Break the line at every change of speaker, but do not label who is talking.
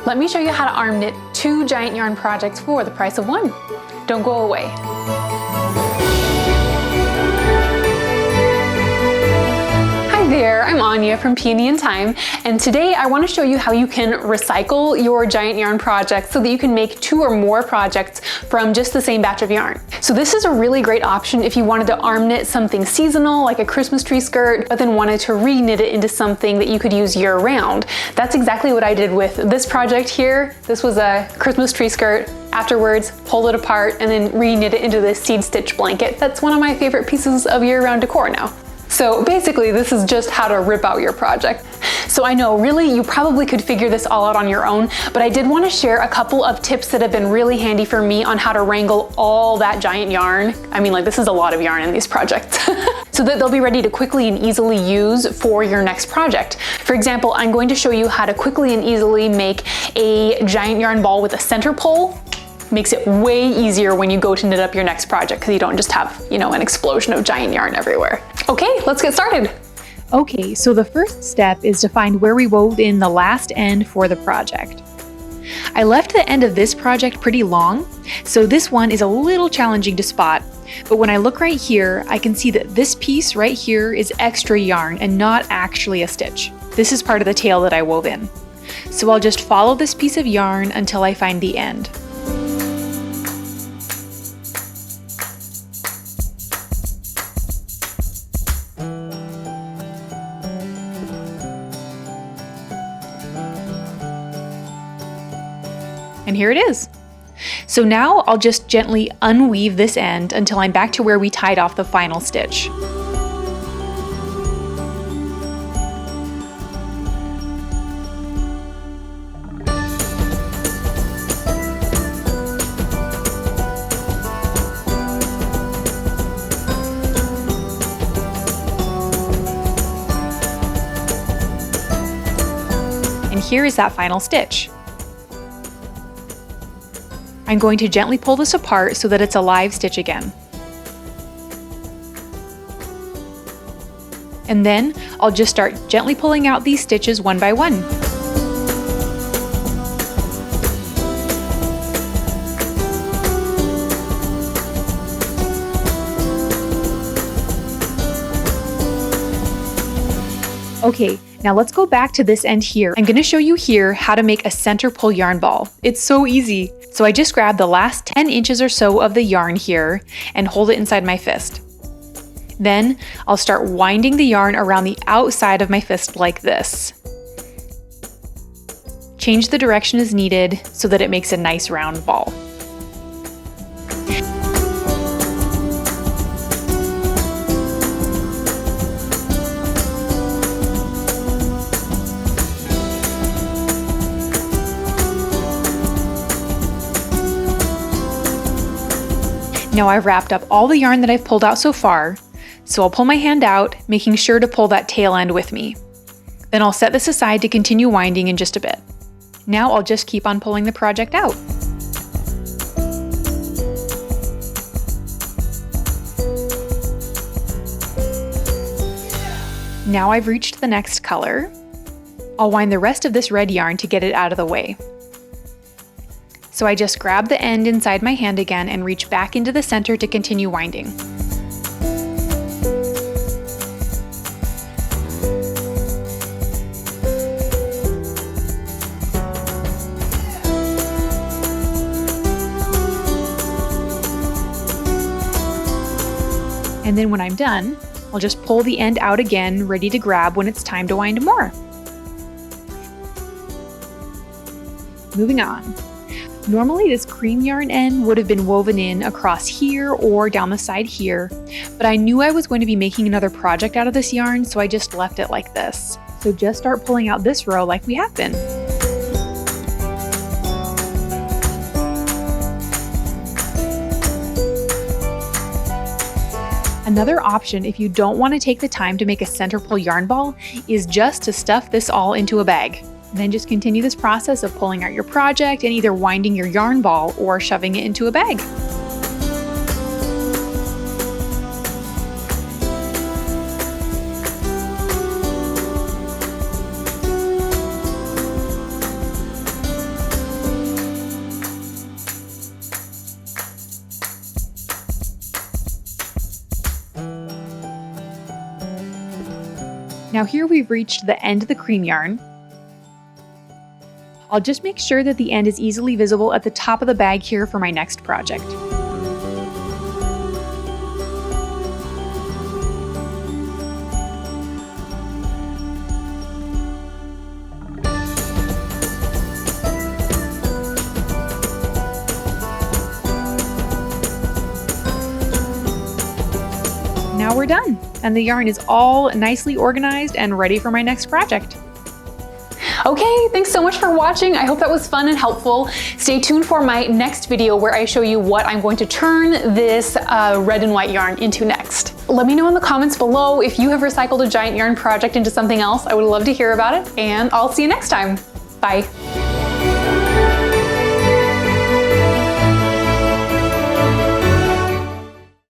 Let me show you how to arm knit 2 giant yarn projects for the price of 1. Don't go away. Hi there, I'm Anya from Peony in Time, and today I want to show you how you can recycle your giant yarn projects so that you can make 2 or more projects from just the same batch of yarn. So this is a really great option if you wanted to arm knit something seasonal like a Christmas tree skirt, but then wanted to re-knit it into something that you could use year-round. That's exactly what I did with this project here. This was a Christmas tree skirt. Afterwards, pulled it apart and then re-knit it into this seed stitch blanket. That's one of my favorite pieces of year-round decor now. So basically, this is just how to rip out your project. So I know, really, you probably could figure this all out on your own, but I did want to share a couple of tips that have been really handy for me on how to wrangle all that giant yarn. I mean, like, this is a lot of yarn in these projects. So that they'll be ready to quickly and easily use for your next project. For example, I'm going to show you how to quickly and easily make a giant yarn ball with a center pole. Makes it way easier when you go to knit up your next project because you don't just have, an explosion of giant yarn everywhere. Okay, let's get started.
Okay, so the first step is to find where we wove in the last end for the project. I left the end of this project pretty long, so this one is a little challenging to spot, but when I look right here, I can see that this piece right here is extra yarn and not actually a stitch. This is part of the tail that I wove in. So I'll just follow this piece of yarn until I find the end. And here it is. So now I'll just gently unweave this end until I'm back to where we tied off the final stitch. And here is that final stitch. I'm going to gently pull this apart so that it's a live stitch again. And then I'll just start gently pulling out these stitches one by one. Okay, now let's go back to this end here. I'm going to show you here how to make a center pull yarn ball. It's so easy. So I just grab the last 10 inches or so of the yarn here and hold it inside my fist. Then I'll start winding the yarn around the outside of my fist like this. Change the direction as needed so that it makes a nice round ball. Now I've wrapped up all the yarn that I've pulled out so far, so I'll pull my hand out, making sure to pull that tail end with me. Then I'll set this aside to continue winding in just a bit. Now I'll just keep on pulling the project out. Now I've reached the next color. I'll wind the rest of this red yarn to get it out of the way. So I just grab the end inside my hand again and reach back into the center to continue winding. And then when I'm done, I'll just pull the end out again, ready to grab when it's time to wind more. Moving on. Normally this cream yarn end would have been woven in across here or down the side here, but I knew I was going to be making another project out of this yarn, so I just left it like this. So just start pulling out this row like we have been. Another option if you don't want to take the time to make a center pull yarn ball is just to stuff this all into a bag. Then just continue this process of pulling out your project and either winding your yarn ball or shoving it into a bag. Now here we've reached the end of the cream yarn. I'll just make sure that the end is easily visible at the top of the bag here for my next project. Now we're done, and the yarn is all nicely organized and ready for my next project.
Okay, thanks so much for watching. I hope that was fun and helpful. Stay tuned for my next video where I show you what I'm going to turn this red and white yarn into next. Let me know in the comments below if you have recycled a giant yarn project into something else. I would love to hear about it, and I'll see you next time. Bye.